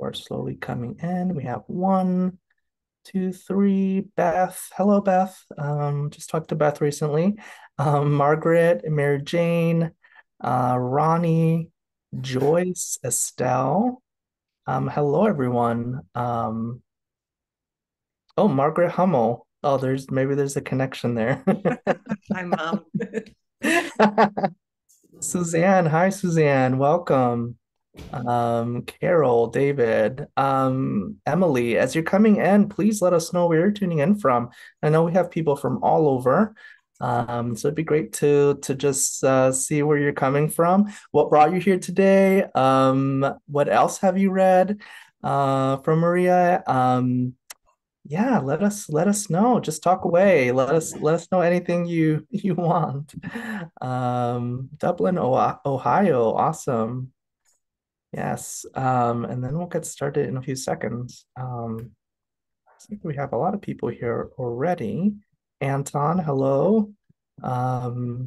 People are slowly coming in. We have one, two, three. Beth. Hello, Beth. Just talked to Beth recently. Margaret, Mary Jane, Ronnie, Joyce, Estelle. Hello, everyone. Oh, Margaret Hummel. Oh, maybe there's a connection there. Hi, Mom. Suzanne. Hi, Suzanne. Welcome. Carol, David, Emily, as you're coming in, please let us know where you're tuning in from. I know we have people from all over. So it'd be great to just see where you're coming from. What brought you here today? What else have you read from Maria? Yeah, let us know. Just talk away. Let us know anything you want. Dublin, Ohio, awesome. Yes, and then we'll get started in a few seconds. I think we have a lot of people here already. Anton, hello. Let's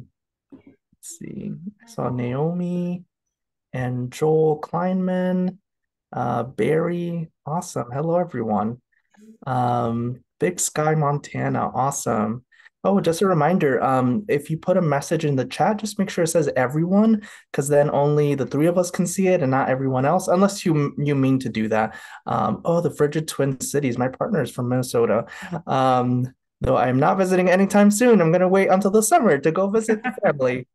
see. I saw Naomi and Joel Kleinman, Barry. Awesome. Hello, everyone. Big Sky, Montana. Awesome. Oh, just a reminder, if you put a message in the chat, just make sure it says everyone, because then only the three of us can see it and not everyone else, unless you mean to do that. Oh, the Frigid Twin Cities. My partner is from Minnesota. Though I'm not visiting anytime soon. I'm gonna wait until the summer to go visit the family.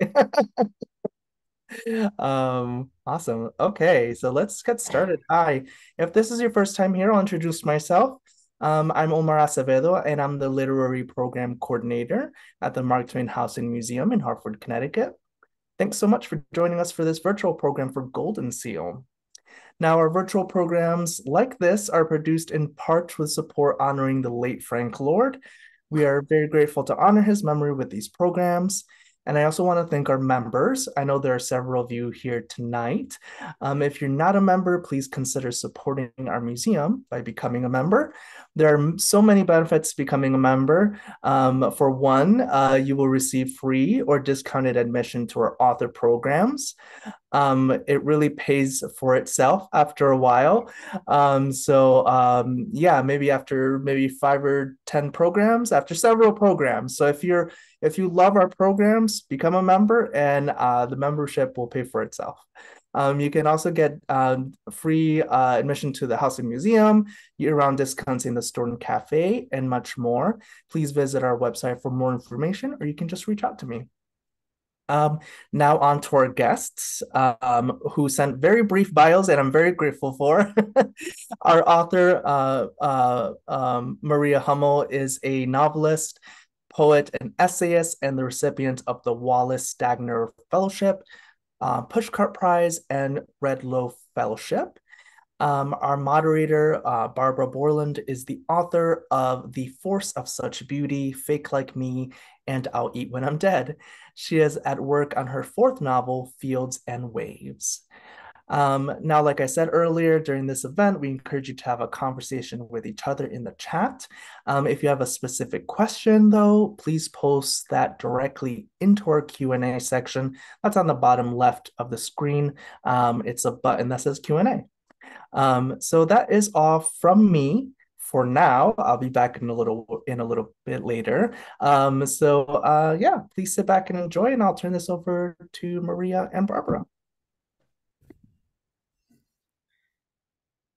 Awesome. Okay, so let's get started. Hi. If this is your first time here, I'll introduce myself. I'm Omar Acevedo, and I'm the Literary Program Coordinator at the Mark Twain House Museum in Hartford, Connecticut. Thanks so much for joining us for this virtual program for Goldenseal. Now, our virtual programs like this are produced in part with support honoring the late Frank Lord. We are very grateful to honor his memory with these programs. And I also want to thank our members. I know there are several of you here tonight. If you're not a member, please consider supporting our museum by becoming a member. There are so many benefits to becoming a member. For one, you will receive free or discounted admission to our author programs. It really pays for itself after a while. Yeah, maybe after maybe 5 or 10 programs, after several programs. So if you love our programs, become a member, and the membership will pay for itself. You can also get free admission to the House and Museum, year-round discounts in the store and cafe, and much more. Please visit our website for more information, or you can just reach out to me. Um, Now on to our guests, who sent very brief bios, and I'm very grateful for. Our author, Maria Hummel, is a novelist, poet, and essayist, and the recipient of the Wallace Stagner Fellowship, Pushcart Prize, and Red Loaf Fellowship. Our moderator, Barbara Bourland, is the author of The Force of Such Beauty, Fake Like Me, and I'll Eat When I'm Dead. She is at work on her fourth novel, Fields and Waves. Now, like I said earlier, during this event, we encourage you to have a conversation with each other in the chat. If you have a specific question, though, please post that directly into our Q&A section. That's on the bottom left of the screen. It's a button that says Q&A. So that is all from me for now. I'll be back in a little bit later. Yeah, please sit back and enjoy, and I'll turn this over to Maria and Barbara.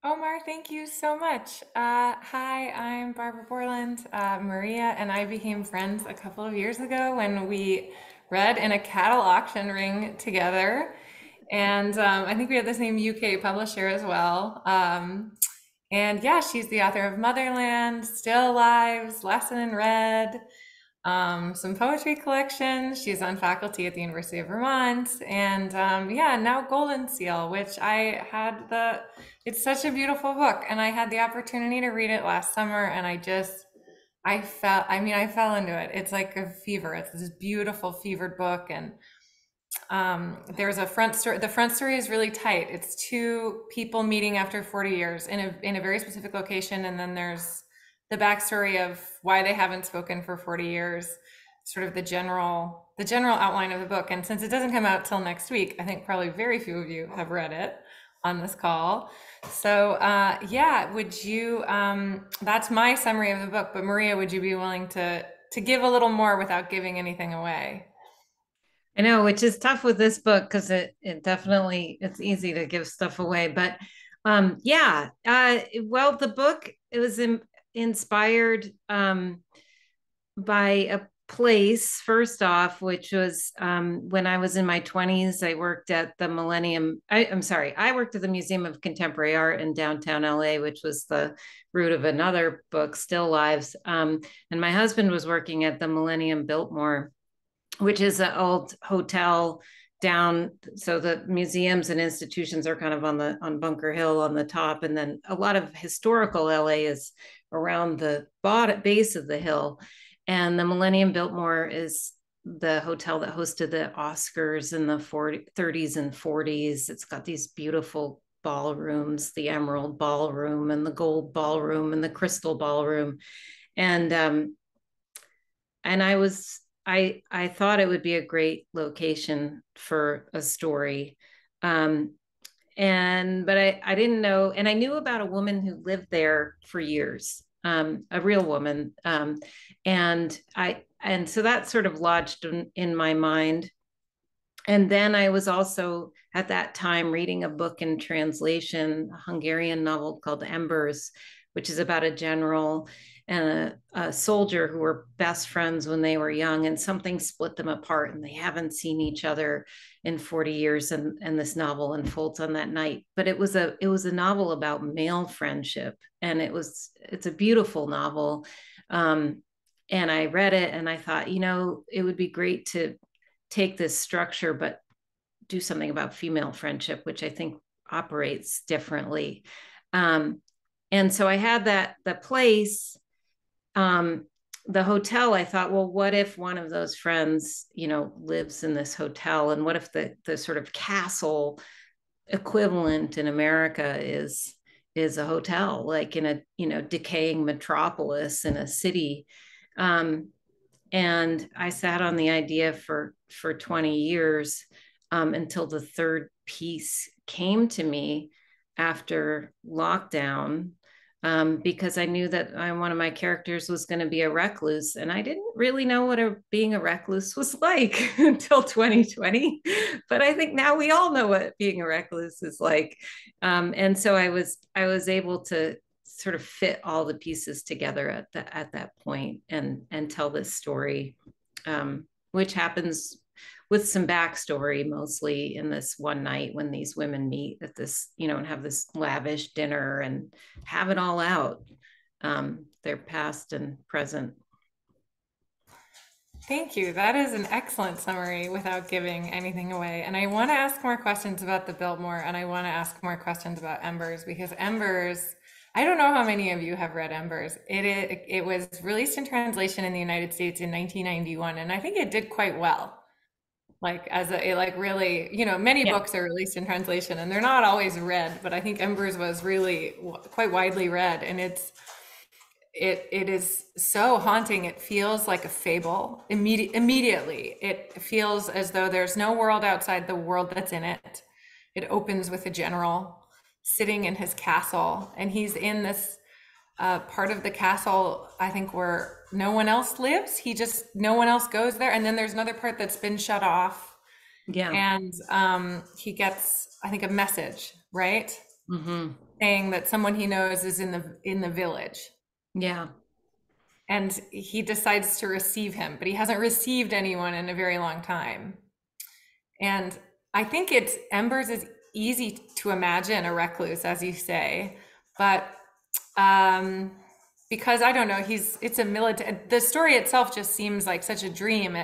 Omar, thank you so much. Hi, I'm Barbara Bourland. Maria and I became friends a couple of years ago when we read in a cattle auction ring together. And I think we had the same UK publisher as well. And yeah, she's the author of Motherland, Still Lives, Lesson in Red, some poetry collections. She's on faculty at the University of Vermont, and yeah, now Goldenseal, which it's such a beautiful book, and I had the opportunity to read it last summer, and I fell into it. It's like a fever. It's this beautiful fevered book, and there's a front story. The front story is really tight. It's two people meeting after 40 years in a very specific location, and then there's the backstory of why they haven't spoken for 40 years, sort of the general outline of the book. And since it doesn't come out till next week, I think probably very few of you have read it. on this call. So, yeah, would you, that's my summary of the book, but Maria, would you be willing to give a little more without giving anything away? I know, which is tough with this book because it definitely it's easy to give stuff away. But yeah, well, the book it was inspired by a place first off, which was when I was in my 20s. I worked at the Millennium. I'm sorry, I worked at the Museum of Contemporary Art in downtown LA, which was the root of another book, Still Lives. And my husband was working at the Millennium Biltmore, which is an old hotel down. So the museums and institutions are kind of on Bunker Hill on the top, and then a lot of historical LA is around the base of the hill. And the Millennium Biltmore is the hotel that hosted the Oscars in the 30s and 40s. It's got these beautiful ballrooms, the Emerald Ballroom and the Gold Ballroom and the Crystal Ballroom. And and I thought it would be a great location for a story. But I didn't know, and I knew about a woman who lived there for years, a real woman. And so that sort of lodged in my mind. And then I was also at that time reading a book in translation, a Hungarian novel called Embers, which is about a general and a soldier who were best friends when they were young, and something split them apart and they haven't seen each other in 40 years. And this novel unfolds on that night. But it was a novel about male friendship, and it's a beautiful novel. And I read it and I thought, it would be great to take this structure, but do something about female friendship, which I think operates differently. And so I had the place, the hotel. I thought, well, what if one of those friends, lives in this hotel? And what if the sort of castle equivalent in America is a hotel, like in a decaying metropolis in a city? And I sat on the idea for 20 years, until the third piece came to me after lockdown, because I knew that one of my characters was going to be a recluse. And I didn't really know what being a recluse was like until 2020. But I think now we all know what being a recluse is like. And so I was able to sort of fit all the pieces together at that point and tell this story, which happens with some backstory, mostly in this one night when these women meet at this, and have this lavish dinner and have it all out, their past and present. Thank you. That is an excellent summary without giving anything away. And I want to ask more questions about the Biltmore, and I want to ask more questions about Embers, because Embers, I don't know how many of you have read Embers. It was released in translation in the United States in 1991, and I think it did quite well. Like really, many Yeah. books are released in translation and they're not always read, but I think Embers was really quite widely read, and it is so haunting. It feels like a fable immediately. It feels as though there's no world outside the world that's in it. It opens with a general sitting in his castle, and he's in this part of the castle, I think, where no one else lives. No one else goes there. And then there's another part that's been shut off. Yeah. And he gets, I think, a message, right? Mm-hmm. Saying that someone he knows is in the village. Yeah. And he decides to receive him, but he hasn't received anyone in a very long time. And I think Embers is easy to imagine a recluse, as you say, but because I don't know, it's a military, the story itself just seems like such a dream.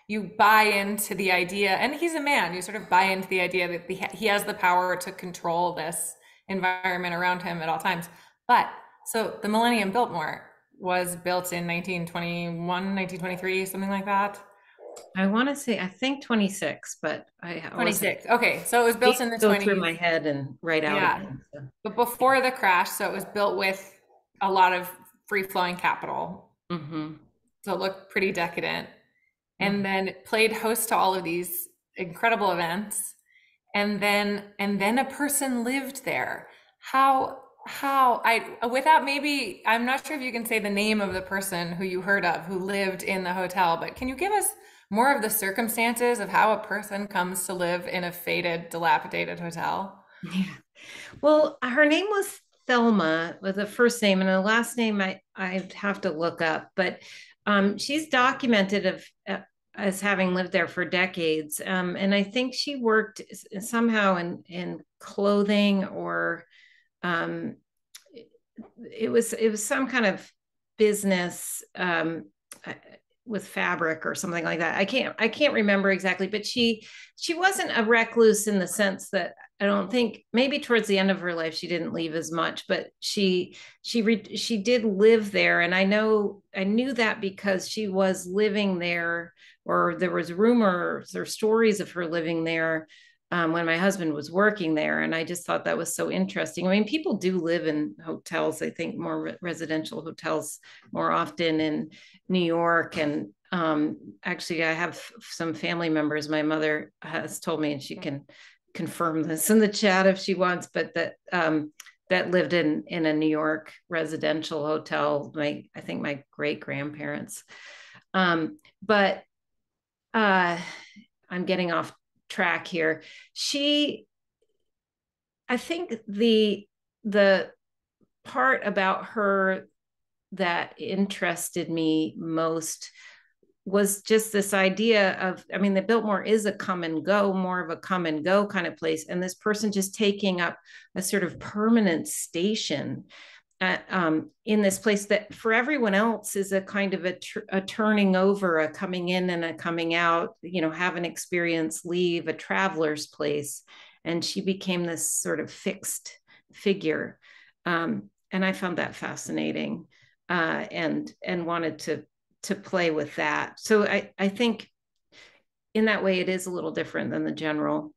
You buy into the idea, and he's a man, you sort of buy into the idea that he has the power to control this environment around him at all times. But so the Millennium Biltmore was built in 1921, 1923, something like that. I want to say, I think 26, but I 26. Okay, so it was built in the go 20s. through my head and write out Yeah. again, so. But before the crash, so it was built with a lot of free-flowing capital. Mm-hmm. So it looked pretty decadent. And then it played host to all of these incredible events. and then a person lived there. How I without maybe I'm not sure if you can say the name of the person who you heard of who lived in the hotel, but can you give us more of the circumstances of how a person comes to live in a faded, dilapidated hotel? Yeah. Well, her name was Thelma with a first name, and a last name I'd have to look up, but she's documented as having lived there for decades. And I think she worked somehow in clothing, or um, it was some kind of business with fabric or something like that. I can't remember exactly, but she wasn't a recluse in the sense that I don't think, maybe towards the end of her life she didn't leave as much, but she did live there, and I knew that because she was living there, or there was rumors or stories of her living there when my husband was working there. And I just thought that was so interesting. I mean, people do live in hotels, I think more residential hotels more often in New York. And actually, I have some family members, my mother has told me, and she can confirm this in the chat if she wants, but that lived in a New York residential hotel. I think my great grandparents. But I'm getting off track here. I think the part about her that interested me most was just this idea of, I mean, the Biltmore is a come and go, more of a come and go kind of place. And this person just taking up a sort of permanent station in this place that for everyone else is a kind of a turning over, a coming in and a coming out, have an experience, leave, a traveler's place. And she became this sort of fixed figure. And I found that fascinating, and wanted to play with that. So I think in that way, it is a little different than the general,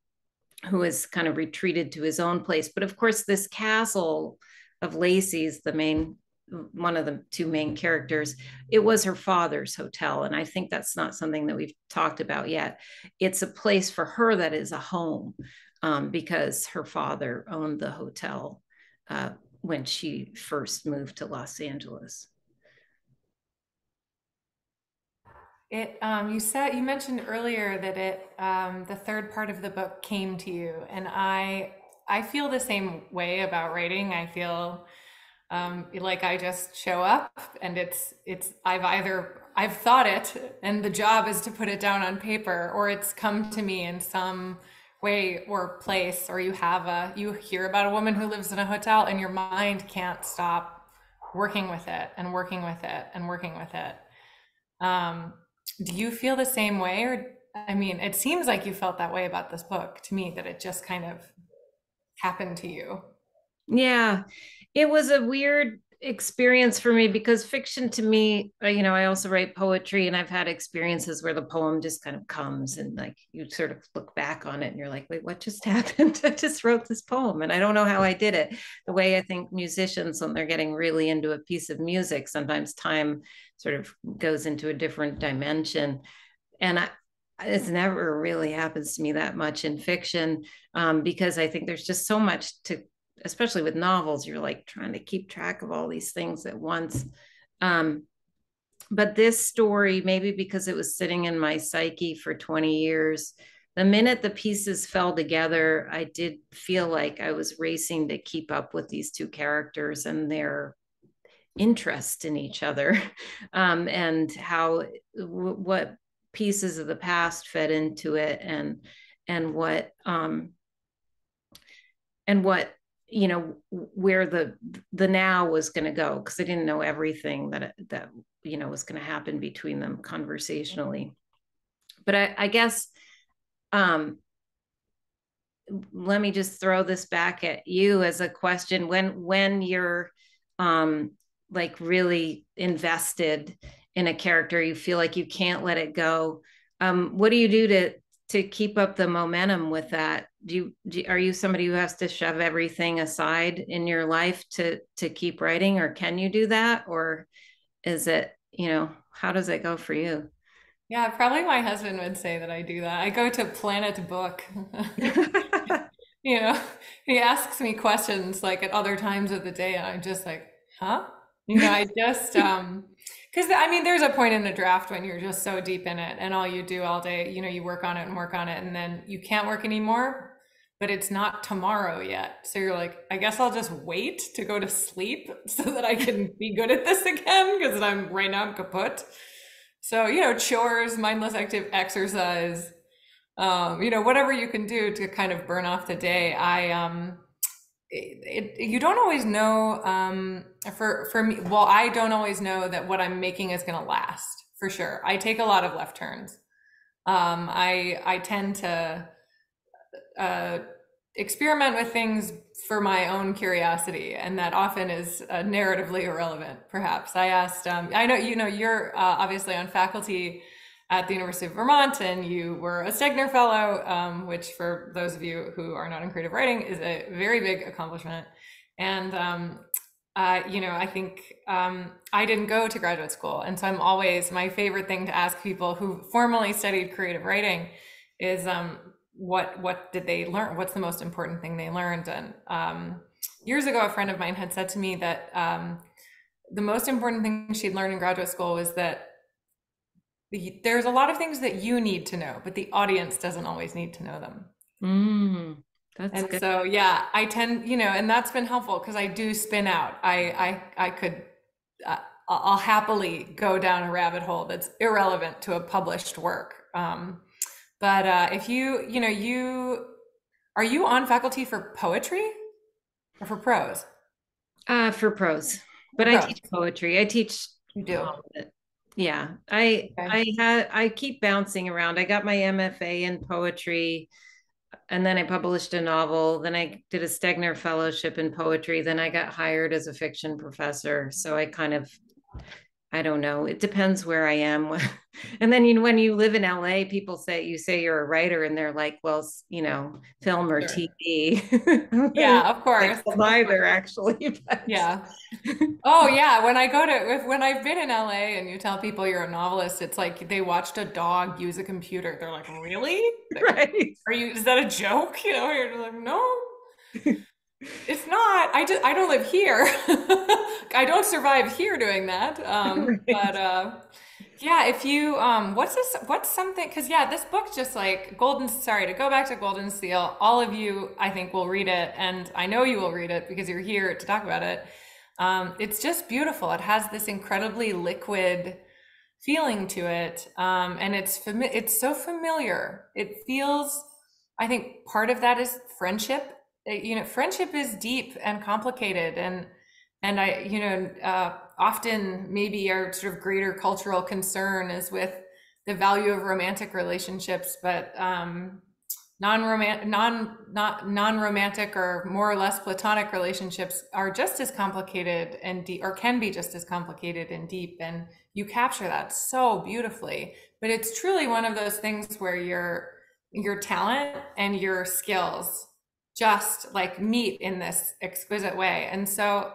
who is kind of retreated to his own place. But of course, this castle of Lacey's, one of the two main characters, it was her father's hotel. And I think that's not something that we've talked about yet. It's a place for her that is a home, because her father owned the hotel when she first moved to Los Angeles. You mentioned earlier that the third part of the book came to you, and I feel the same way about writing. I feel like I just show up, and I've thought it, and the job is to put it down on paper, or it's come to me in some way or place, or you hear about a woman who lives in a hotel, and your mind can't stop working with it and working with it and working with it. Do you feel the same way? Or, I mean, it seems like you felt that way about this book to me, that it just kind of happened to you. Yeah, it was a weird experience for me because fiction to me, I also write poetry, and I've had experiences where the poem just kind of comes, and like you sort of look back on it and you're like, wait, what just happened? I just wrote this poem and I don't know how I did it. The way I think musicians, when they're getting really into a piece of music, sometimes time sort of goes into a different dimension. And it's never really happens to me that much in fiction, because I think there's just so much to, especially with novels, you're like trying to keep track of all these things at once. But this story, maybe because it was sitting in my psyche for 20 years, the minute the pieces fell together, I did feel like I was racing to keep up with these two characters and their interest in each other, and what pieces of the past fed into it, and what where the now was going to go, because I didn't know everything that was going to happen between them conversationally. But I guess let me just throw this back at you as a question. When you're like really invested in a character, you feel like you can't let it go, what do you do to keep up the momentum with that? Are you somebody who has to shove everything aside in your life to keep writing, or can you do that? Or is it, how does it go for you? Yeah, probably my husband would say that I do that. I go to Planet Book. you know, he asks me questions like at other times of the day, and I'm just like, huh? I just, because I mean, there's a point in a draft when you're just so deep in it and all you do all day, you work on it and work on it, and then you can't work anymore, but it's not tomorrow yet. So you're like, I guess I'll just wait to go to sleep so that I can be good at this again, because right now I'm kaput. So, chores, mindless active exercise, whatever you can do to kind of burn off the day. You don't always know, for me, well, I don't always know that what I'm making is going to last, for sure. I take a lot of left turns. I tend to experiment with things for my own curiosity, and that often is narratively irrelevant, perhaps. I asked, I know, you're obviously on faculty at the University of Vermont, and you were a Stegner Fellow, which for those of you who are not in creative writing is a very big accomplishment. And, I think I didn't go to graduate school. And so my favorite thing to ask people who formally studied creative writing is, what did they learn? What's the most important thing they learned? And years ago, a friend of mine had said to me that the most important thing she'd learned in graduate school was that there's a lot of things that you need to know, but the audience doesn't always need to know them. That's good. So yeah, I tend, and that's been helpful because I do spin out. I could, I'll happily go down a rabbit hole that's irrelevant to a published work. But if are you on faculty for poetry or for prose? For prose, but I teach poetry. I teach. You do. Yeah, I keep bouncing around. I got my MFA in poetry, and then I published a novel. Then I did a Stegner Fellowship in poetry. Then I got hired as a fiction professor. So I don't know. It depends where I am. And then, when you live in LA, people you say you're a writer, and they're like, well, film or Sure. TV. Yeah, of course. Well, neither, actually. But. Yeah. Oh yeah. When I've been in LA and you tell people you're a novelist, it's like they watched a dog use a computer. They're like, really? Right. Is that a joke? You're like, no. It's not. I don't live here. I don't survive here doing that. Right. But yeah, if you what's something, because yeah, this book just like sorry, to go back to Goldenseal, all of you I think will read it, and I know you will read it because you're here to talk about it. It's just beautiful. It has this incredibly liquid feeling to it, and it's so familiar. It feels, I think part of that is friendship. Friendship is deep and complicated, and often maybe our sort of greater cultural concern is with the value of romantic relationships, but non-romantic or more or less platonic relationships are just as complicated and deep, or can be just as complicated and deep. And you capture that so beautifully. But it's truly one of those things where your talent and your skills just like meet in this exquisite way. And so,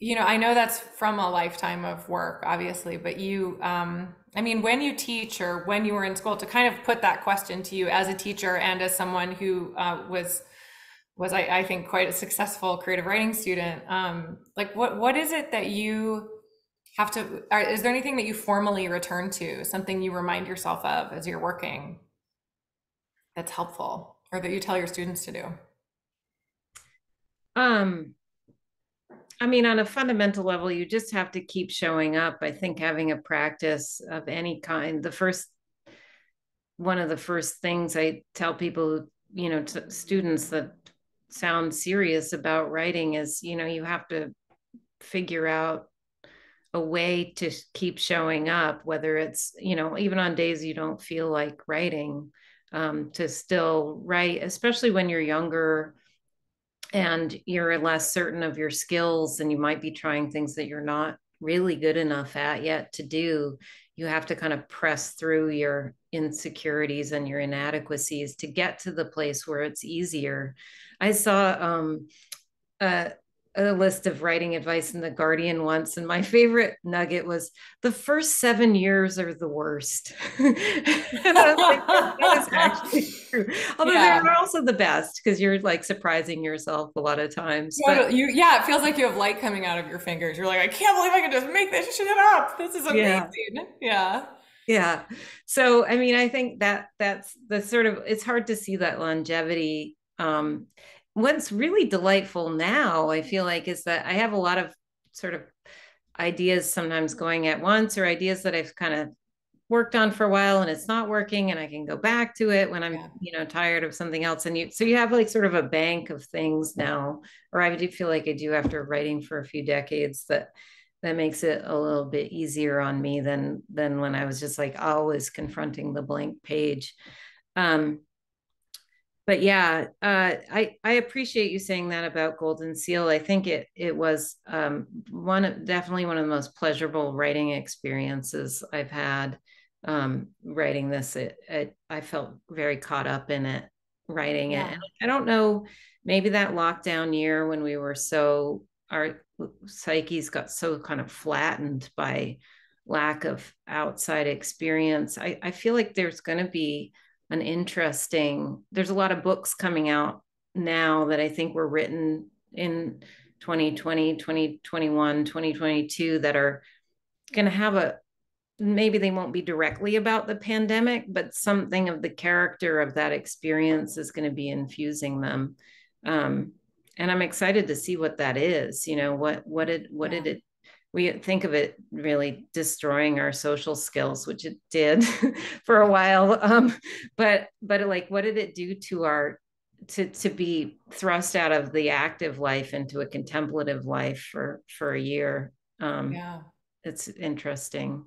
I know that's from a lifetime of work, obviously, but when you teach or when you were in school, to kind of put that question to you as a teacher and as someone who was I think quite a successful creative writing student, like what is it that you have to, is there anything that you formally return to, something you remind yourself of as you're working that's helpful, or that you tell your students to do? On a fundamental level, you just have to keep showing up. I think having a practice of any kind, one of the first things I tell people, to students that sound serious about writing is, you have to figure out a way to keep showing up, whether it's, even on days you don't feel like writing, to still write, especially when you're younger and you're less certain of your skills and you might be trying things that you're not really good enough at yet to do. You have to kind of press through your insecurities and your inadequacies to get to the place where it's easier. I saw a a list of writing advice in the Guardian once, and my favorite nugget was the first 7 years are the worst. And I was like, that is actually true. Although Yeah. they're also the best because you're like surprising yourself a lot of times. But Yeah, it feels like you have light coming out of your fingers. You're like, I can't believe I can just make this shit up. This is yeah, amazing. Yeah. yeah. So I mean, I think that's the sort of, it's hard to see that longevity. What's really delightful now, I feel like, is that I have a lot of sort of ideas sometimes going at once, or ideas that I've kind of worked on for a while and it's not working, and I can go back to it when I'm, tired of something else. And you have like sort of a bank of things now, or I do feel like I do after writing for a few decades, that makes it a little bit easier on me than when I was just like always confronting the blank page. Um, but yeah, I appreciate you saying that about Goldenseal. I think it was definitely one of the most pleasurable writing experiences I've had. Writing this, I felt very caught up in it, writing it. Yeah. And I don't know, maybe that lockdown year when we were our psyches got so kind of flattened by lack of outside experience. I feel like there's going to be there's a lot of books coming out now that I think were written in 2020, 2021, 2022 that are going to have maybe they won't be directly about the pandemic, but something of the character of that experience is going to be infusing them. And I'm excited to see what that is. What did it, we think of it really destroying our social skills, which it did for a while. But like, what did it do to to be thrust out of the active life into a contemplative life for a year? Yeah. It's interesting.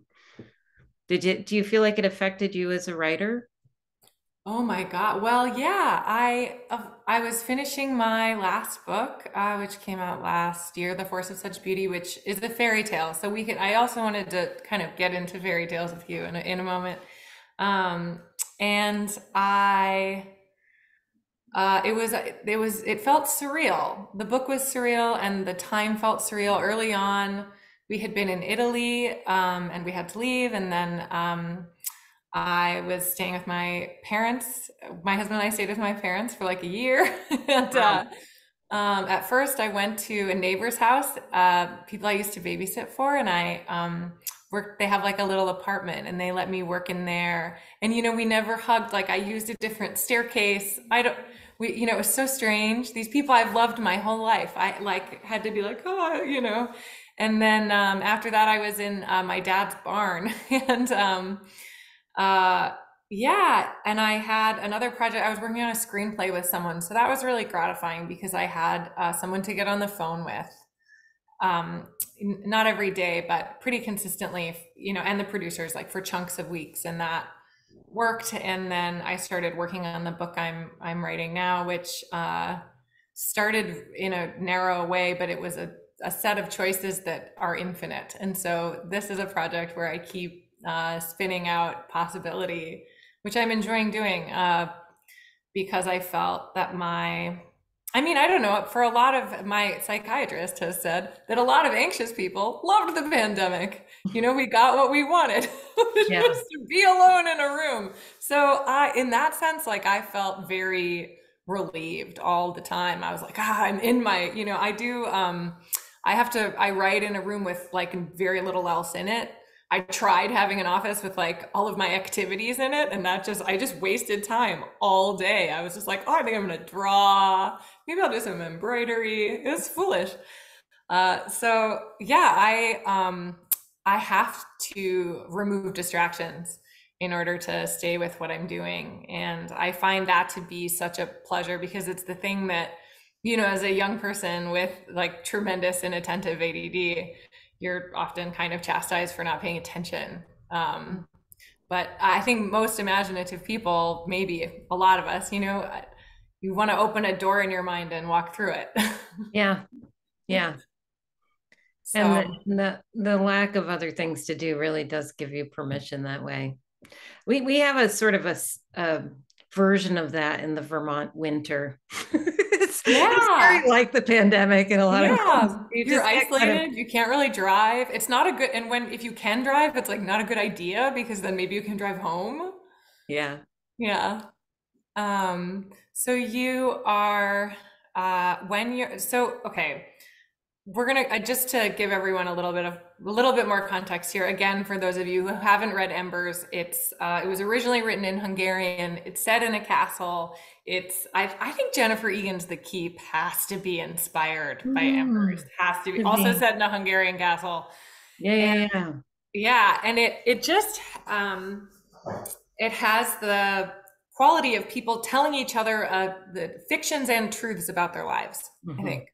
Do you feel like it affected you as a writer? Oh my God. Well, yeah, I was finishing my last book, which came out last year, The Force of Such Beauty, which is a fairy tale. So I also wanted to kind of get into fairy tales with you in a moment. And it felt surreal. The book was surreal and the time felt surreal. Early on, we had been in Italy, and we had to leave, and then I was staying with my parents. My husband and I stayed with my parents for like a year. And at first, I went to a neighbor's house, people I used to babysit for, and I worked. They have like a little apartment, and they let me work in there. And we never hugged. Like I used a different staircase. It was so strange. These people I've loved my whole life. I like had to be like, oh. And then after that, I was in my dad's barn, and yeah, and I had another project. I was working on a screenplay with someone, so that was really gratifying because I had someone to get on the phone with, not every day, but pretty consistently, and the producers like for chunks of weeks, and that worked. And then I started working on the book I'm writing now, which started in a narrow way, but it was a set of choices that are infinite. And so this is a project where I keep spinning out possibility, which I'm enjoying doing, because I felt that I don't know, for a lot of my psychiatrist has said that a lot of anxious people loved the pandemic. We got what we wanted, Yeah. just to be alone in a room. So in that sense, like I felt very relieved all the time. I was like, I'm in my, I do, I write in a room with like very little else in it. I tried having an office with like all of my activities in it, and I just wasted time all day. I was just like, I think I'm gonna draw. Maybe I'll do some embroidery. It was foolish. So yeah, I have to remove distractions in order to stay with what I'm doing, and I find that to be such a pleasure because it's the thing that, as a young person with like tremendous inattentive ADD, you're often kind of chastised for not paying attention. But I think most imaginative people, maybe a lot of us, you want to open a door in your mind and walk through it. Yeah. Yeah. So, And the lack of other things to do really does give you permission that way. We have a sort of a version of that in the Vermont winter. It's Yeah. very like the pandemic in a lot of ways. Yeah. You You're just get kind of, isolated. You can't really drive. It's not a good, and if you can drive, it's like not a good idea because then maybe you can drive home. yeah. Yeah. So you are, when you're, so, okay. We're gonna just to give everyone a little bit more context here. Again, for those of you who haven't read Embers, it was originally written in Hungarian. It's set in a castle. I think Jennifer Egan's The Keep has to be inspired by Embers. Has to be Could also be. set in a Hungarian castle. Yeah, And yeah, yeah. yeah, and it just it has the quality of people telling each other the fictions and truths about their lives, I Mhm. think.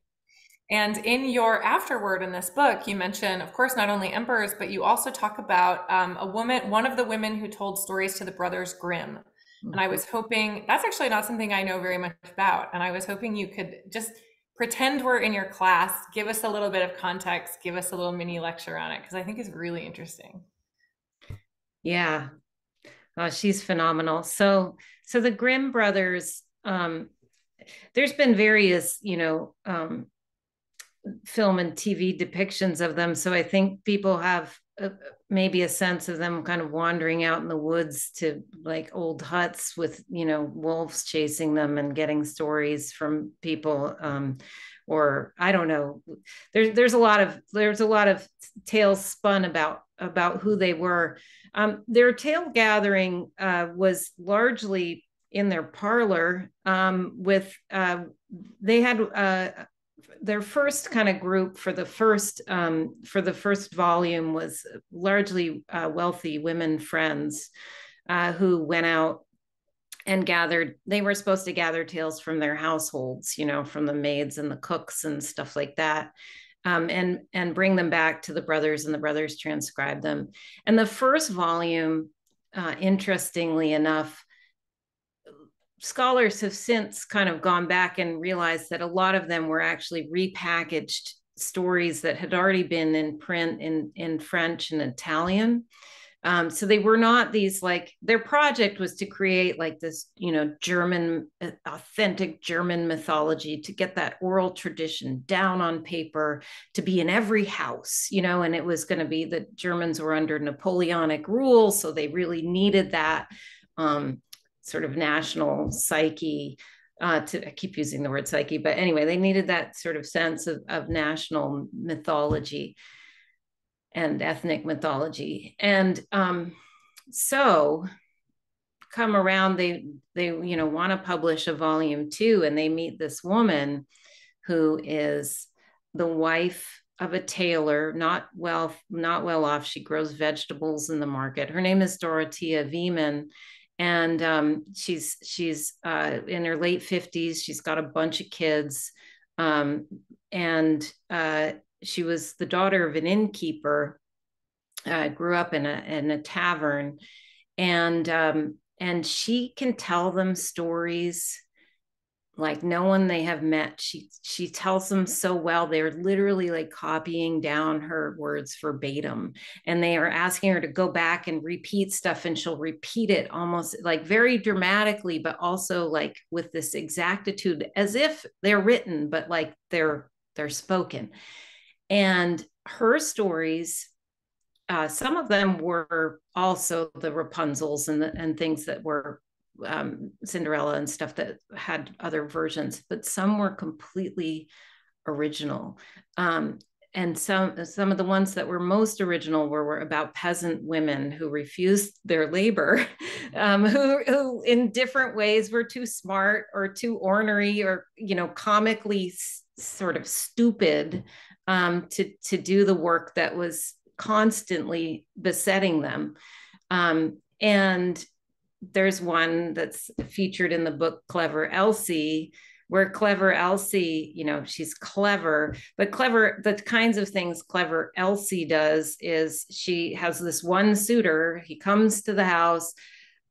And in your afterword in this book, you mention, of course, not only emperors, but you also talk about one of the women who told stories to the brothers Grimm. And I Mhm. was hoping, that's actually not something I know very much about. And I was hoping you could just pretend we're in your class, give us a little bit of context, give us a little mini lecture on it, because I think it's really interesting. Yeah. Oh, she's phenomenal. So the Grimm brothers, there's been various, film and TV depictions of them. So I think people have maybe a sense of them kind of wandering out in the woods to like old huts with, wolves chasing them and getting stories from people. Or I don't know. There's a lot of tales spun about who they were. Their tale gathering was largely in their parlor with they had their first kind of group for the first volume was largely wealthy women friends who went out and gathered. They were supposed to gather tales from their households, from the maids and the cooks and stuff like that, and bring them back to the brothers, and the brothers transcribe them. And the first volume, interestingly enough, scholars have since kind of gone back and realized that a lot of them were actually repackaged stories that had already been in print in French and Italian. So they were not these, like, their project was to create like this, German, authentic German mythology, to get that oral tradition down on paper, to be in every house, and it was going to be the Germans were under Napoleonic rule. So they really needed that sort of national psyche. I keep using the word psyche, but anyway, they needed that sort of sense of national mythology and ethnic mythology. And so come around, they want to publish a volume 2, and they meet this woman who is the wife of a tailor, not well off. She grows vegetables in the market. Her name is Dorothea Wieman, and she's in her late 50s. She's got a bunch of kids, and she was the daughter of an innkeeper. Grew up in a tavern, and she can tell them stories like no one they have met. She tells them so well. They're literally like copying down her words verbatim, and they are asking her to go back and repeat stuff, and she'll repeat it almost like very dramatically, but also like with this exactitude, as if they're written, but like they're spoken. And her stories, some of them were also the Rapunzels and things that were Cinderella and stuff that had other versions, but some were completely original. And some of the ones that were most original were about peasant women who refused their labor, who in different ways were too smart or too ornery or comically sort of stupid to do the work that was constantly besetting them. And there's one that's featured in the book, Clever Elsie, where Clever Elsie, she's clever, but clever, the kinds of things Clever Elsie does is she has this one suitor. He comes to the house,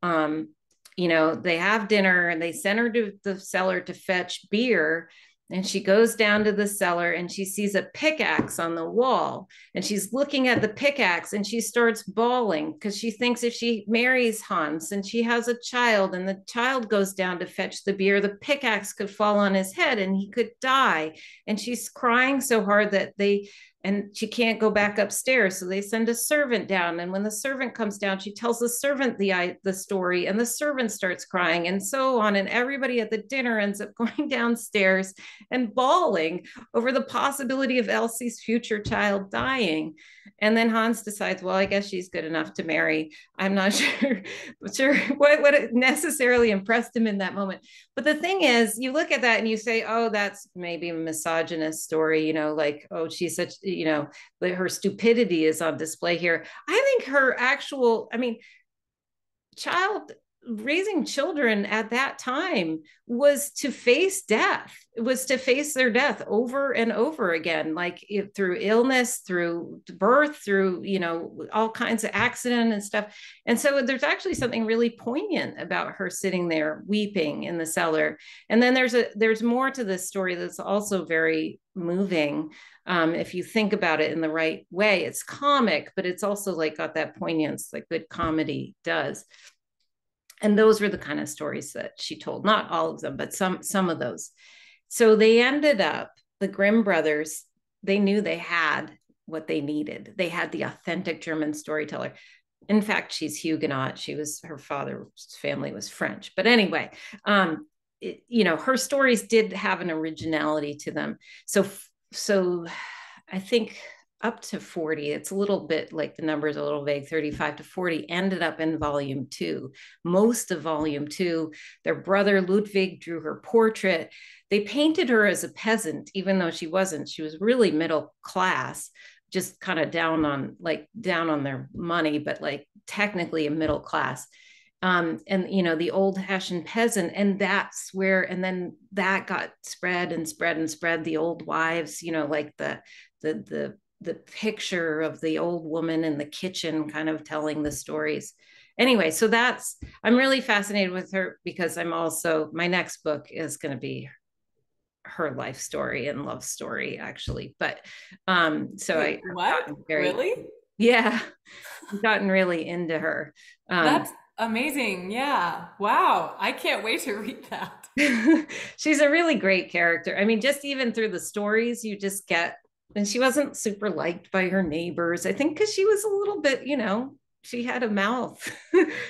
they have dinner, and they send her to the cellar to fetch beer. And she goes down to the cellar and she sees a pickaxe on the wall. And she's looking at the pickaxe and she starts bawling because she thinks if she marries Hans and she has a child and the child goes down to fetch the beer, the pickaxe could fall on his head and he could die. And she's crying so hard that and she can't go back upstairs. So they send a servant down. And when the servant comes down, she tells the servant the story, and the servant starts crying, and so on. And everybody at the dinner ends up going downstairs and bawling over the possibility of Elsie's future child dying. And then Hans decides, well, I guess she's good enough to marry. I'm not sure what necessarily impressed him in that moment. But the thing is, you look at that and you say, oh, that's maybe a misogynist story, like, oh, she's such, her stupidity is on display here. I think her actual, child raising children at that time was to face death. It was to face their death over and over again, like through illness, through birth, through all kinds of accident and stuff. And so there's actually something really poignant about her sitting there weeping in the cellar. And then there's more to this story that's also very moving. If you think about it in the right way. It's comic, but it's also like got that poignance like good comedy does. And those were the kind of stories that she told, not all of them, but some of those. So they ended up, the Grimm brothers, they knew they had what they needed. They had the authentic German storyteller. In fact, she's Huguenot. Her father's family was French. But anyway, her stories did have an originality to them. So I think up to 40, it's a little bit like the number's a little vague, 35 to 40 ended up in volume 2. Most of volume 2, their brother Ludwig drew her portrait. They painted her as a peasant, even though she wasn't. She was really middle class, just kind of down on their money, but like technically a middle class. And the old Hessian peasant, and that's where, and then that got spread and spread and spread. The old wives, like the picture of the old woman in the kitchen kind of telling the stories. Anyway, so I'm really fascinated with her because my next book is going to be her life story and love story, actually. But Wait, what? Really? Yeah, I've gotten really into her. That's amazing. Yeah. Wow. I can't wait to read that. She's a really great character. Just even through the stories, you just get, and she wasn't super liked by her neighbors, I think, because she was a little bit, she had a mouth.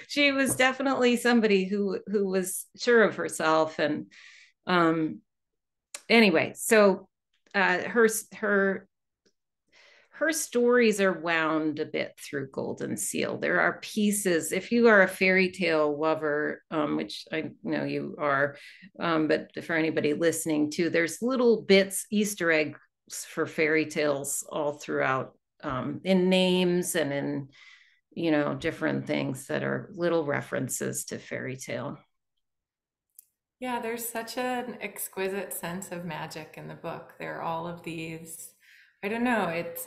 She was definitely somebody who was sure of herself. And anyway, so her stories are wound a bit through Goldenseal. There are pieces, if you are a fairy tale lover, which I know you are, but for anybody listening too, there's little bits, Easter eggs for fairy tales all throughout, in names and in, different things that are little references to fairy tale. Yeah, there's such an exquisite sense of magic in the book. There are all of these, I don't know, it's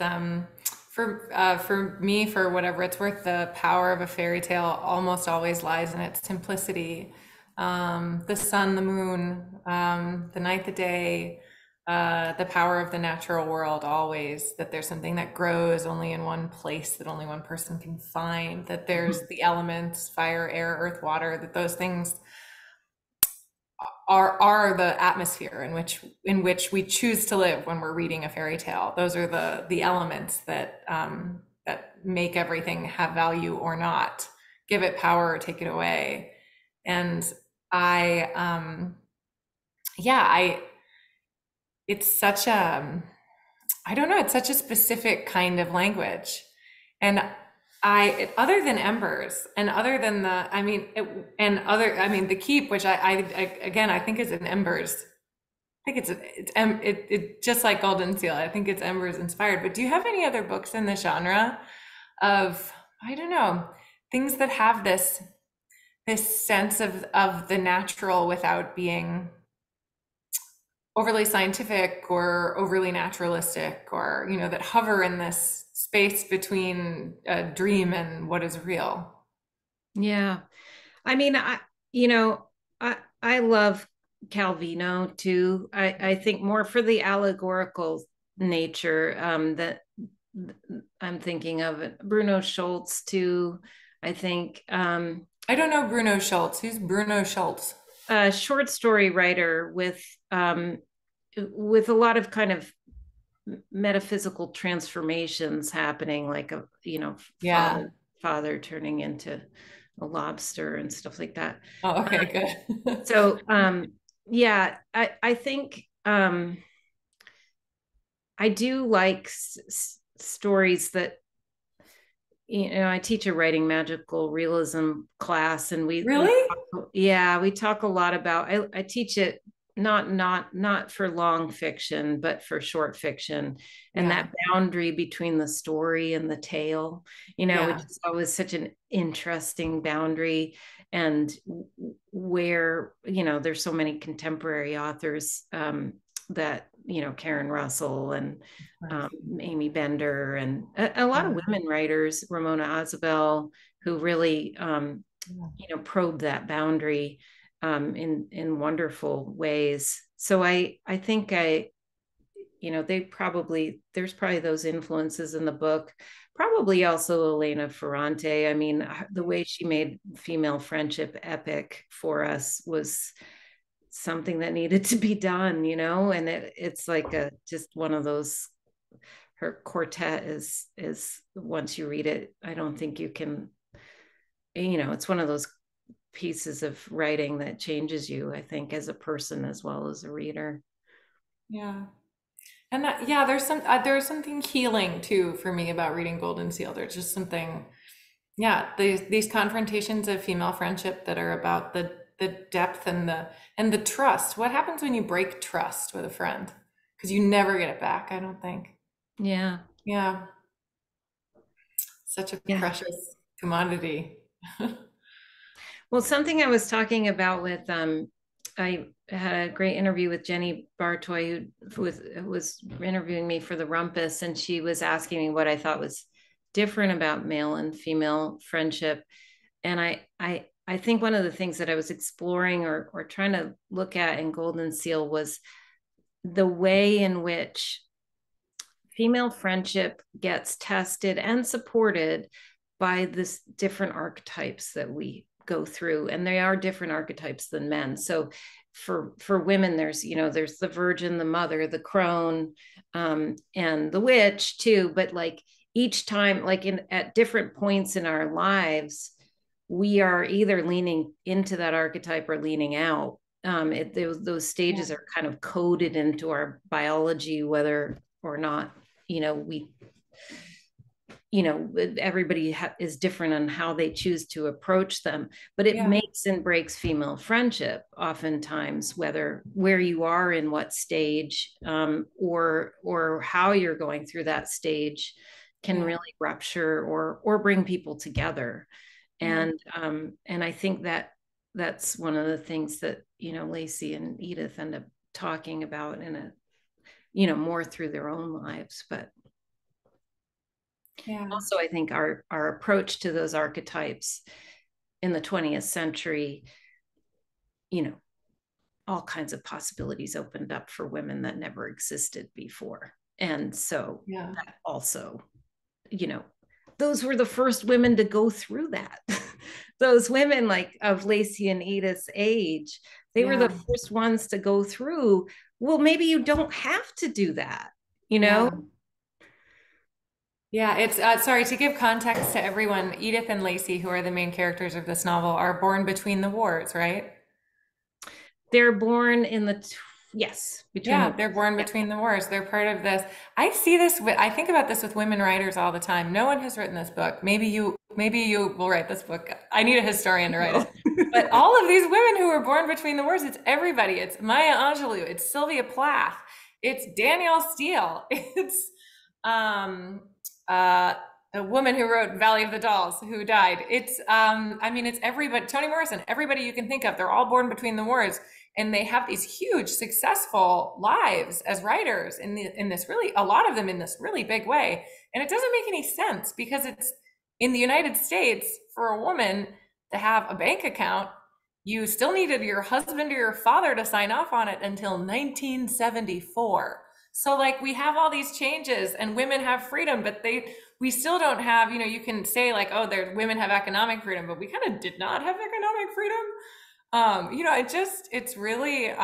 for me, for whatever it's worth, the power of a fairy tale almost always lies in its simplicity. The sun, the moon, the night, the day, the power of the natural world, always, that there's something that grows only in one place that only one person can find, that there's the elements, fire, air, earth, water, that those things are the atmosphere in which we choose to live when we're reading a fairy tale. Those are the elements that that make everything have value or not, give it power or take it away. And it's such a, I don't know, it's such a specific kind of language. And other than Embers and other than the Keep, which I think is in Embers. I think it's just like Goldenseal. I think it's Embers inspired. But do you have any other books in the genre of, I don't know, things that have this sense of the natural without being overly scientific or overly naturalistic, or that hover in this space between a dream and what is real? Yeah. I mean, I love Calvino too. I think more for the allegorical nature that I'm thinking of it. Bruno Schultz too. I think I don't know Bruno Schultz. Who's Bruno Schultz? a short story writer with a lot of kind of metaphysical transformations happening, like a Yeah. father turning into a lobster and stuff like that. Oh, okay, good. So yeah, I think I do like stories that I teach a writing magical realism class, and Really? we talk a lot about. I teach it not for long fiction, but for short fiction, and Yeah. that boundary between the story and the tale, which Yeah. is always such an interesting boundary, and where there's so many contemporary authors that Karen Russell and Amy Bender and a lot of Yeah. women writers, Ramona Azabel, who really probe that boundary in wonderful ways. So I think there's probably those influences in the book. Probably also Elena Ferrante. I mean, the way she made female friendship epic for us was something that needed to be done, and it's like just one of those. Her quartet is once you read it, I don't think you can, it's one of those pieces of writing that changes you, I think, as a person as well as a reader. Yeah. And yeah, there's something healing too for me about reading Goldenseal. There's just something, yeah, these confrontations of female friendship that are about the depth and the trust. What happens when you break trust with a friend? Because you never get it back, I don't think. Yeah. Yeah, such a Yeah. precious commodity. Well, something I was talking about with I had a great interview with Jenny Bartoy, who was interviewing me for the Rumpus, and she was asking me what I thought was different about male and female friendship. And I think one of the things that I was exploring or trying to look at in Goldenseal was the way in which female friendship gets tested and supported by this different archetypes that we go through, and they are different archetypes than men. So for women, there's the virgin, the mother, the crone, and the witch too. But like each time, like at different points in our lives, we are either leaning into that archetype or leaning out. Those stages are kind of coded into our biology, whether or not we everybody is different on how they choose to approach them, but it Yeah. makes and breaks female friendship oftentimes, where you are in what stage, or how you're going through that stage can Yeah. really rupture or bring people together. Yeah. And I think that's one of the things that Lacey and Edith end up talking about in a more through their own lives. But Yeah. also I think our approach to those archetypes in the 20th century, all kinds of possibilities opened up for women that never existed before. And so Yeah. that also, those were the first women to go through that. Those women like of Lacey and Edith's age, they were the first ones to go through. Well, maybe you don't have to do that, Yeah. Yeah, it's sorry to give context to everyone. Edith and Lacey, who are the main characters of this novel, are born between the wars, right? They're born in yes, between Yeah, the they're born yeah. between the wars. They're part of this. I see this I think about this with women writers all the time. No one has written this book. Maybe you will write this book. I need a historian to write it. But all of these women who were born between the wars, it's everybody. It's Maya Angelou, it's Sylvia Plath, it's Danielle Steele, it's um a woman who wrote Valley of the Dolls who died. It's it's everybody, Toni Morrison, everybody you can think of. They're all born between the wars, and they have these huge successful lives as writers in this really, a lot of them in this really big way. And it doesn't make any sense because it's in the United States for a woman to have a bank account you still needed your husband or your father to sign off on it until 1974. So like we have all these changes and women have freedom, but we still don't have, you can say like, oh, women have economic freedom, but we kind of did not have economic freedom. It's really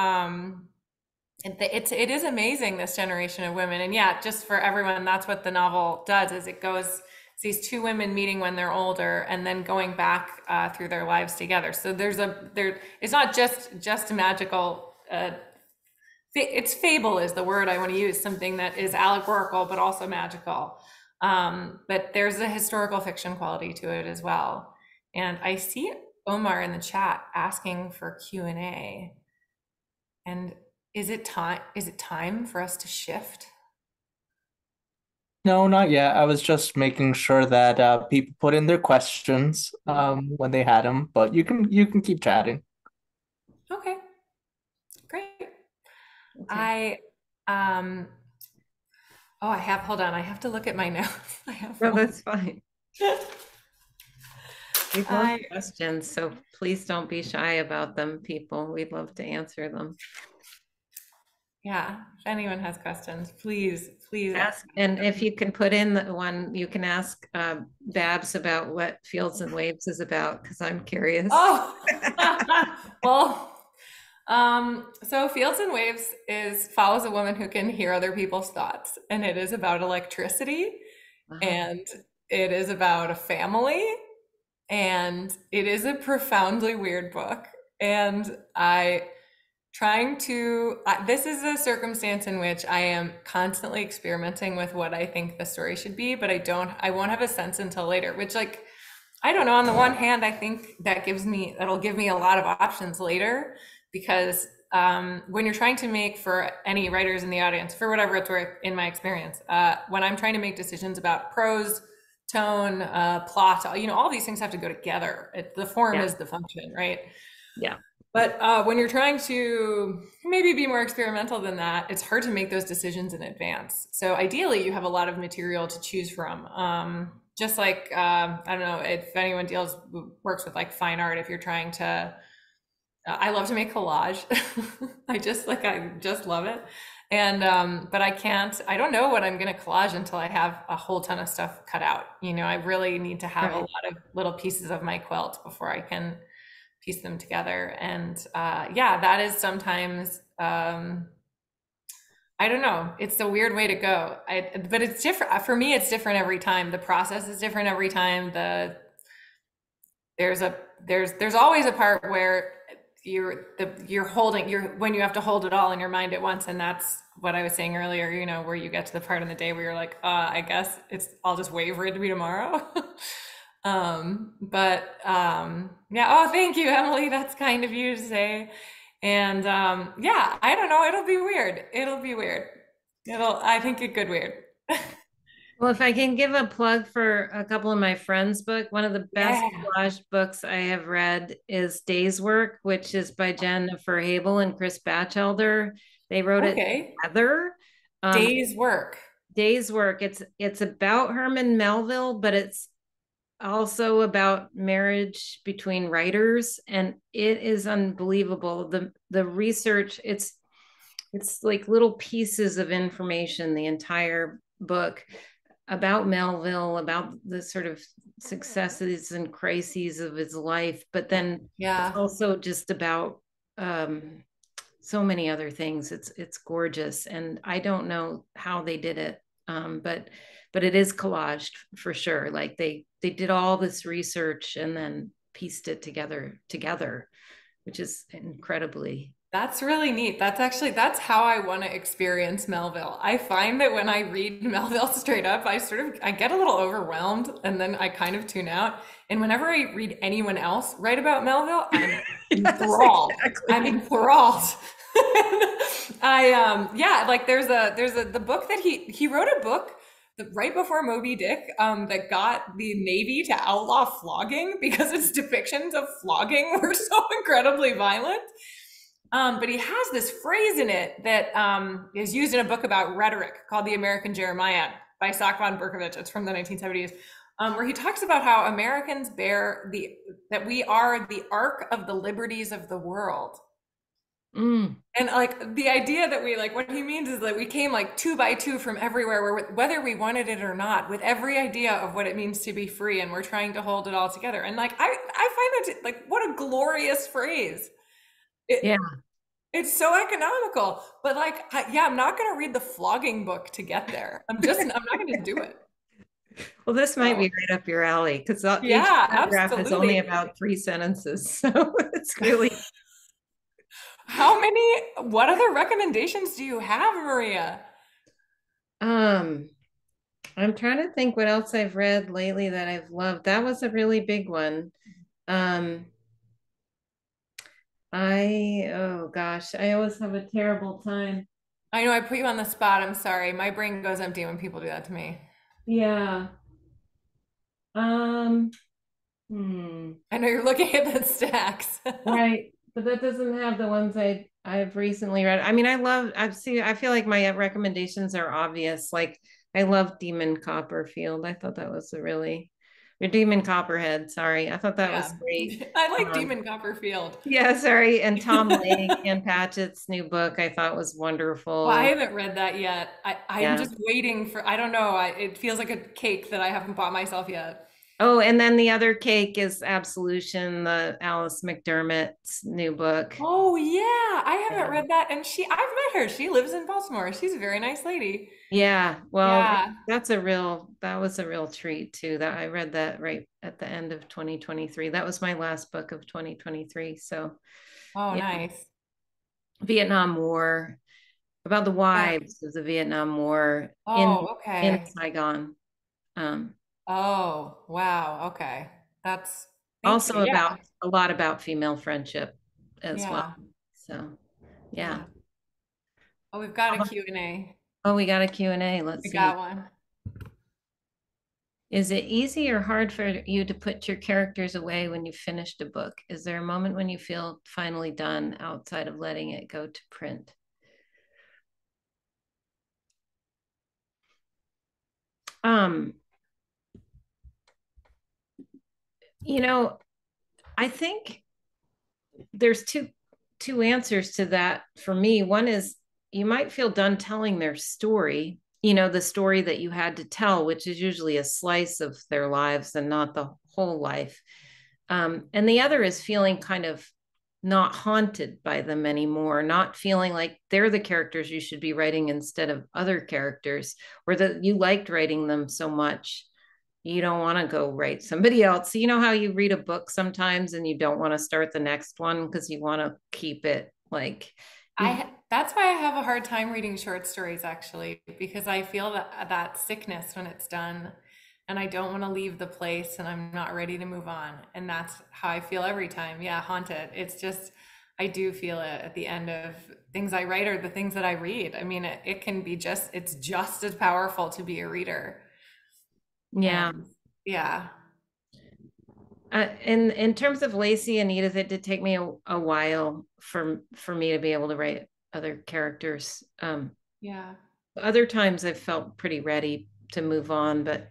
it is amazing, this generation of women. And yeah, just for everyone, that's what the novel does, is it goes, it's these two women meeting when they're older and then going back through their lives together. So it's not just a magical, it's fable is the word I want to use, something that is allegorical but also magical. But there's a historical fiction quality to it as well. And I see Omar in the chat asking for Q&A. And is it time for us to shift? No, not yet. I was just making sure that people put in their questions when they had them, but you can keep chatting. Okay, great. Okay. Hold on, I have to look at my notes. No, that's fine. We've I- questions, so please don't be shy about them, people. We'd love to answer them. Yeah, if anyone has questions, please Ask. And if you can put in the one, you can ask Babs about what Fields and Waves is about, because I'm curious. Oh, well, so Fields and Waves follows a woman who can hear other people's thoughts, and it is about electricity, and it is about a family, and it is a profoundly weird book. And this is a circumstance in which I am constantly experimenting with what I think the story should be, but I won't have a sense until later, which, like, I don't know. On the one hand, I think that'll give me a lot of options later, because when you're trying to make, for any writers in the audience, for whatever it's worth, in my experience, when I'm trying to make decisions about prose, tone, plot, all these things have to go together. The form is the function, right? Yeah. But when you're trying to maybe be more experimental than that, it's hard to make those decisions in advance. So ideally, you have a lot of material to choose from. Just like, I don't know if anyone works with like fine art, if you're trying to, I love to make collage. I just love it. And, but I don't know what I'm going to collage until I have a whole ton of stuff cut out. I really need to have a lot of little pieces of my quilt before I can piece them together. And that is sometimes, I don't know, it's a weird way to go. But it's different. For me, it's different every time. The process is different every time. There's always a part where when you have to hold it all in your mind at once. And that's what I was saying earlier, where you get to the part in the day where you're like, I guess I'll just wait for it to be tomorrow. Oh, thank you, Emily. That's kind of you to say. And I don't know. It'll be weird. I think it could weird. Well, if I can give a plug for a couple of my friends' book, one of the best collage books I have read is Day's Work, which is by Jennifer Habel and Chris Batchelder. They wrote it together. Day's Work. Day's Work. It's about Herman Melville, but it's also about marriage between writers, and it is unbelievable. The research, it's like little pieces of information, the entire book about Melville, about the sort of successes and crises of his life, but then it's also just about so many other things. It's gorgeous, and I don't know how they did it, but it is collaged for sure. Like they did all this research and then pieced it together, which is incredibly. That's really neat. That's how I want to experience Melville. I find that when I read Melville straight up, I get a little overwhelmed, and then I kind of tune out. And whenever I read anyone else write about Melville, I'm enthralled. Exactly. I'm enthralled. The book that he wrote a book right before Moby Dick that got the Navy to outlaw flogging because its depictions of flogging were so incredibly violent. But he has this phrase in it that is used in a book about rhetoric called The American Jeremiah by Sack von Berkovich. It's from the 1970s. where he talks about how Americans bear that we are the ark of the liberties of the world. Mm, And like the idea that we like, what he means is that we came like two by two from everywhere, whether we wanted it or not, with every idea of what it means to be free, and we're trying to hold it all together. And like I find that like what a glorious phrase. yeah. It's so economical, but like, yeah, I'm not going to read the flogging book to get there. I'm not going to do it. Well, this might So, be right up your alley because each yeah, paragraph is only absolutely. about 3 sentences. So it's really, What other recommendations do you have, Maria? um, I'm trying to think what else I've read lately that I've loved. That was a really big one. Um, oh gosh, I always have a terrible time. I know I put you on the spot. I'm sorry. My brain goes empty when people do that to me. Yeah. Um, hmm. I know you're looking at the stacks. Right. But that doesn't have the ones I've recently read. I mean, I feel like my recommendations are obvious. Like I love Demon Copperfield. I thought that was a really or Demon Copperhead, sorry. I thought that Yeah. was great. I like Um, Demon Copperfield. yeah, sorry. And Tom Lake and Patchett's new book I thought was Well, I wonderful. haven't read that yet. I'm Yeah. just waiting for, I don't know. It feels like a cake that I haven't bought myself yet. Oh, and then the other cake is Absolution, the Alice McDermott's new book. Oh yeah, I haven't Yeah. read that. And I've met her. She lives in Baltimore. She's a very nice lady. Yeah, well, Yeah. that was a real treat too. That I read that right at the end of 2023. That was my last book of 2023. So, Oh, yeah, nice. Vietnam War, about the Yeah. wives of the Vietnam War Oh, in okay. Saigon. Um, Oh, wow. Okay. Thank you. also Yeah. about a lot about female friendship as well. Yeah. So, yeah. Yeah. Oh, we've got a Q&A. Oh, we got a Q&A. Let's We see. got one. Is it easy or hard for you to put your characters away when you finished a book? Is there a moment when you feel finally done outside of letting it go to print? Um, you know, I think there's two answers to that for me. One is you might feel done telling their story, the story that you had to tell, which is usually a slice of their lives and not the whole life. And the other is feeling kind of not haunted by them anymore, not feeling like they're the characters you should be writing instead of other characters, or that you liked writing them so much you don't want to go write somebody else. So you know how you read a book sometimes and you don't want to start the next one because you want to keep it like you That's why I have a hard time reading short stories actually, because I feel that sickness when it's done, and I don't want to leave the place and I'm not ready to move on. And that's how I feel every time. Yeah, haunted. It's just I do feel it at the end of things I write or the things that I read. I mean, it can be it's just as powerful to be a reader. yeah. And yeah. In terms of Lacey and Edith, it did take me a while for me to be able to write other characters. Yeah. Other times I've felt pretty ready to move on, but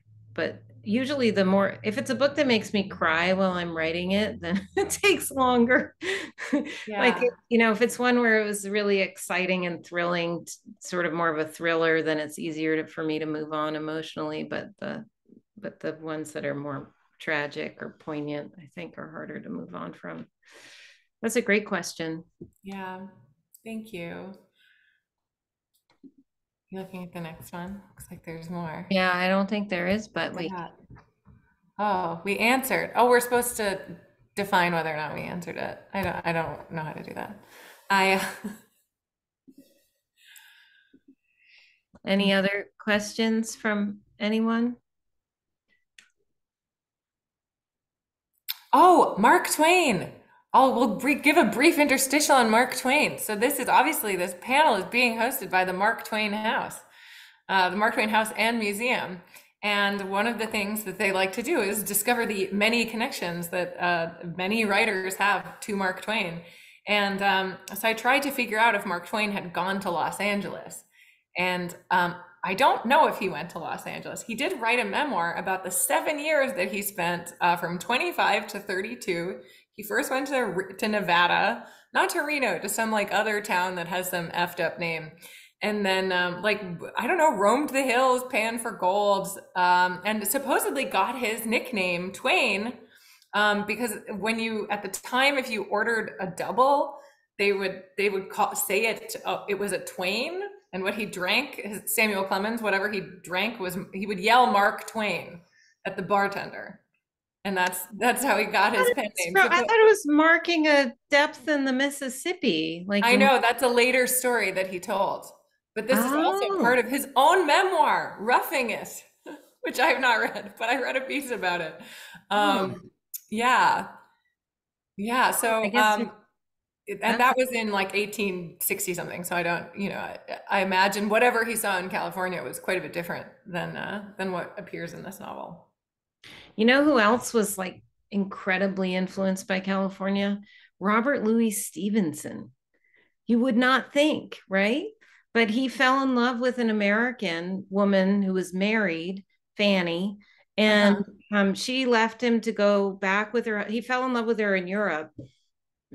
usually the more if it's a book that makes me cry while I'm writing it, then it takes longer. Like Yeah. if it's one where it was really exciting and thrilling, sort of more of a thriller, then it's easier for me to move on emotionally. But the ones that are more tragic or poignant, I think, are harder to move on from. That's a great question. Yeah. Thank you. You looking at the next one? Looks like there's more. Yeah, I don't think there is, but Look at we that. Oh, we answered. Oh, we're supposed to define whether or not we answered it. I don't know how to do that. I any other questions from anyone? Oh, Mark Twain. Oh, give a brief interstitial on Mark Twain. So this panel is being hosted by the Mark Twain House, the Mark Twain House and Museum. And one of the things that they like to do is discover the many connections that many writers have to Mark Twain. And so I tried to figure out if Mark Twain had gone to Los Angeles. And I don't know if he went to Los Angeles. He did write a memoir about the 7 years that he spent from 25 to 32. He first went to Nevada, not to Reno, to some like other town that has some effed up name. And then like, I don't know, roamed the hills, panned for gold, and supposedly got his nickname Twain, because when you, at the time, if you ordered a double, they would say it, it was a Twain, and what he drank, Samuel Clemens, whatever he drank, was, he would yell Mark Twain at the bartender, and that's how he got his pen name. I thought it was marking a depth in the Mississippi, like I in. know that's a later story that he told, but this is also Oh. part of his own memoir, Roughing It, which I have not read, but I read a piece about it. Oh. Yeah, yeah. I So, guess and that's that was in like 1860 something. So I don't, I imagine whatever he saw in California was quite a bit different than what appears in this novel. who else was like incredibly influenced by California? Robert Louis Stevenson. You would not think, right? But he fell in love with an American woman who was married, Fanny, and Uh-huh. she left him to go back with her. He fell in love with her in Europe.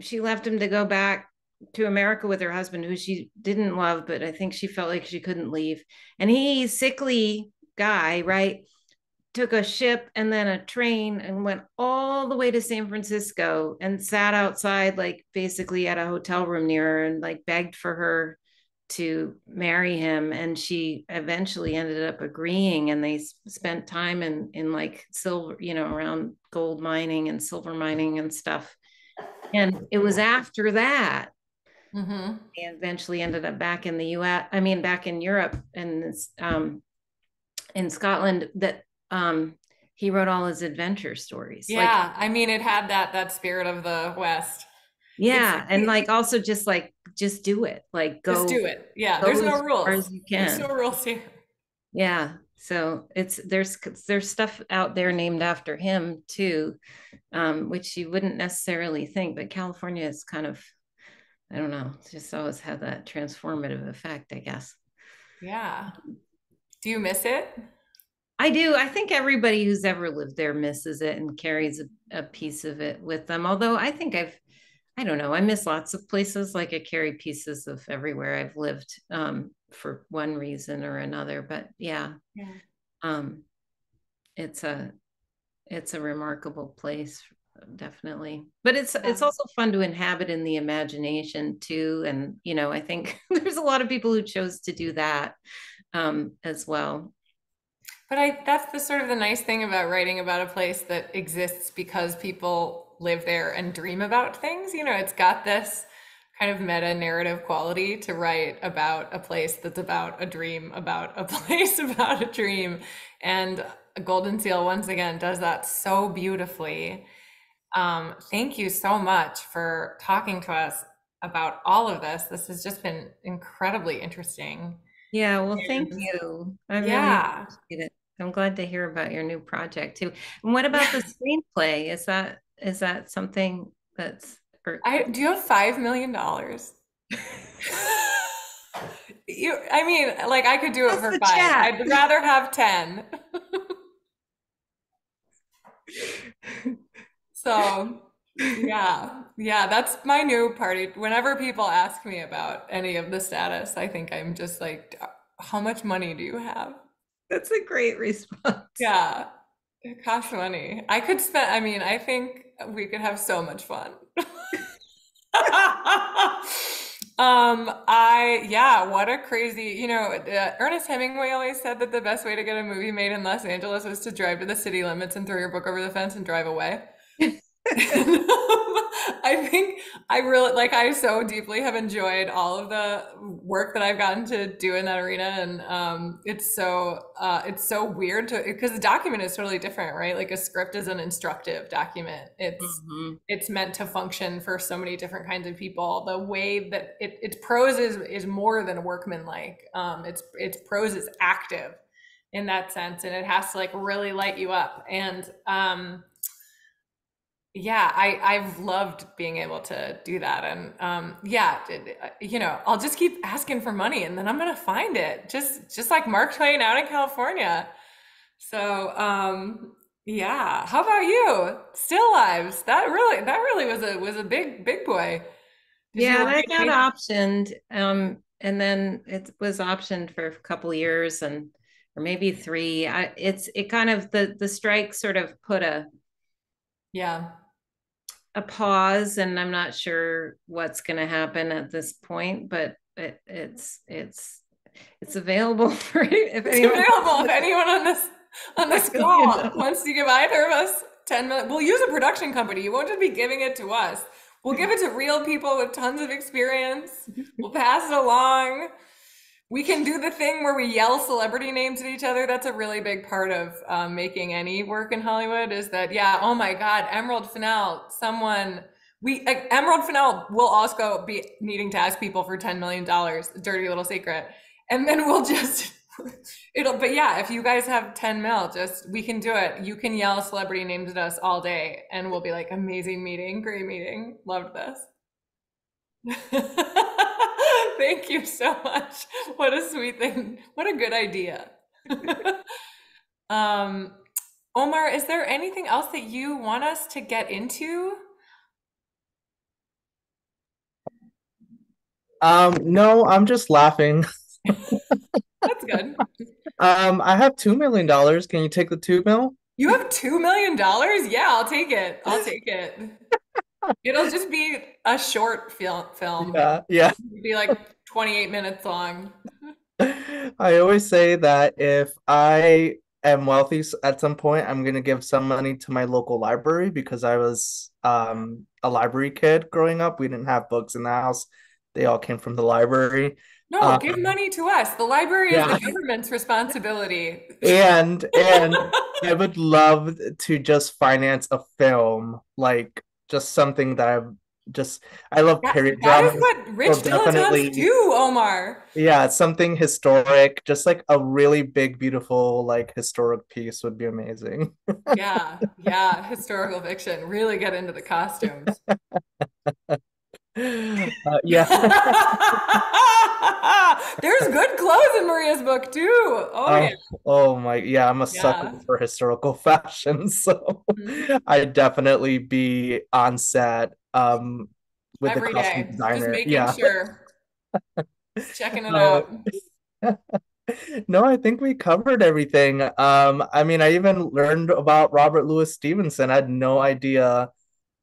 She left him to go back to America with her husband, who she didn't love, but I think she felt like she couldn't leave. And he, sickly guy, right, took a ship and then a train and went all the way to San Francisco and sat outside, like basically at a hotel room near her, and like begged for her to marry him. And she eventually ended up agreeing, and they spent time in like silver, around gold mining and silver mining and stuff. And it was after that Mm-hmm. they eventually ended up back in the US, I mean, back in Europe and in Scotland, that he wrote all his adventure stories. Like, Yeah, I mean, it had that spirit of the West. It's yeah. And like also just do it. Like just go do it. Yeah, there's go no as far rules. as you There's no can. rules here. Yeah. So there's stuff out there named after him too, which you wouldn't necessarily think, but California is kind of, I don't know, it's just always had that transformative effect, I guess. Yeah. Do you miss it? I do. I think everybody who's ever lived there misses it and carries a piece of it with them. Although I don't know, I miss lots of places. Like I carry pieces of everywhere I've lived, for one reason or another. But yeah, Yeah. um, it's a remarkable place, definitely. But it's Yeah. also fun to inhabit in the imagination too. And I think there's a lot of people who chose to do that, as well. But that's the sort of the nice thing about writing about a place that exists because people live there and dream about things. It's got this kind of meta narrative quality to write about a place that's about a dream, about a place, about a dream. And Goldenseal once again does that so beautifully. Thank you so much for talking to us about all of this. This has just been incredibly interesting. Yeah, well, thank And you. I really yeah. appreciate it. I'm glad to hear about your new project too. And what about the Yeah. screenplay? Is that something that's or Do you have $5 million? I mean, like I could do it how's for the five. chat? I'd rather have 10. So, yeah, yeah, that's my new party. Whenever people ask me about any of the status, I think I'm just like, how much money do you have? That's a great response. Yeah, it costs money. I could spend, I mean, I think we could have so much fun. Yeah, what a crazy, Ernest Hemingway always said that the best way to get a movie made in Los Angeles was to drive to the city limits and throw your book over the fence and drive away. I think I really like I so deeply have enjoyed all of the work that I've gotten to do in that arena, and it's so weird to because the document is totally different, right? Like a script is an instructive document. Mhm. It's meant to function for so many different kinds of people. The way that its prose is more than workmanlike. Its prose is active in that sense, and it has to like really light you up. And Yeah, I've loved being able to do that. And yeah, I'll just keep asking for money and then I'm gonna find it. Just like Mark Twain out in California. So yeah. How about you? Still lives. That really was a big boy. Did you Yeah, read that got any? optioned. And then it was optioned for a couple years and or maybe three. It kind of the strike sort of put Yeah. a pause, and I'm not sure what's going to happen at this point, but it's available for if It's anyone available if wants anyone on this a million call dollars. wants to give either of us 10 million. We'll use a production company. You won't just be giving it to us. We'll give it to real people with tons of experience. We'll pass it along. We can do the thing where we yell celebrity names at each other. That's a really big part of making any work in Hollywood is that, yeah, oh my God, Emerald Fennell, Emerald Fennell will also be needing to ask people for $10 million, dollars, dirty little secret. And then we'll just, but yeah, if you guys have 10 mil, we can do it. You can yell celebrity names at us all day and we'll be like, amazing meeting, great meeting, loved this. Thank you so much. What a sweet thing. What a good idea. um, Omar, is there anything else that you want us to get into? No, I'm just laughing. That's good. I have $2 million. Can you take the 2 mil? You have $2 million? Yeah, I'll take it. I'll take it. It'll just be a short film. Yeah, yeah. It'll be like 28 minutes long. I always say that if I am wealthy at some point, I'm gonna give some money to my local library because I was a library kid growing up. We didn't have books in the house. They all came from the library. No, give Um, money to us. The library is the yeah. government's responsibility. And I would love to just finance a film, like just something that just I love period That is dramas. what So rich dilettantes definitely, do, Omar. yeah, something historic, just like a really big, beautiful, like historic piece would be amazing. Yeah, yeah, historical fiction. Really get into the costumes. Yeah. There's good clothes in Maria's book too. Oh yeah, Oh my, yeah, I'm a sucker yeah. for historical fashion, so Mhm. I'd definitely be on set with the Every costume day, just designer. making Yeah. sure, just checking it Uh, out. no, I think we covered everything. I mean, I even learned about Robert Louis Stevenson. I had no idea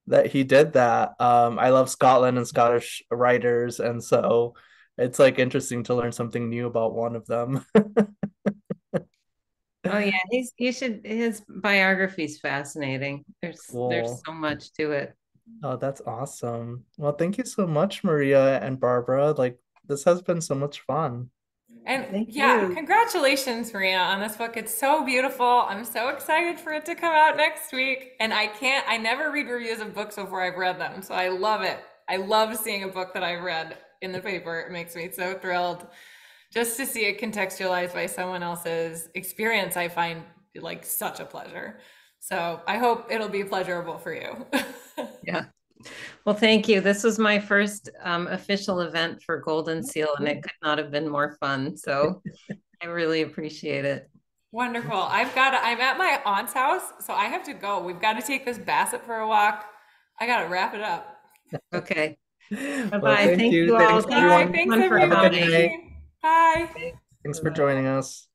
that he did that. I love Scotland and Scottish writers, and so it's like interesting to learn something new about one of them. Oh yeah, you should his biography is fascinating. There's Cool. so much to it. Oh, that's awesome. Well, thank you so much, Maria and Barbara. Like, this has been so much fun. And Thank yeah, you. congratulations, Maria, on this book. It's so beautiful. I'm so excited for it to come out next week. And I never read reviews of books before I've read them. So I love it. I love seeing a book that I've read in the paper. It makes me so thrilled just to see it contextualized by someone else's experience. I find like such a pleasure. So I hope it'll be pleasurable for you. Yeah. Well, thank you. This was my first official event for Goldenseal, and it could not have been more fun. So I really appreciate it. Wonderful. I'm at my aunt's house, so I have to go. We've got to take this basset for a walk. I got to wrap it up. Okay. Well, Bye-bye. thank Thank you. you all. Thanks, Thanks Bye. everyone. Thanks, everyone for Have a good everybody. coming. night. Bye. Okay. Thanks for Bye-bye. joining us.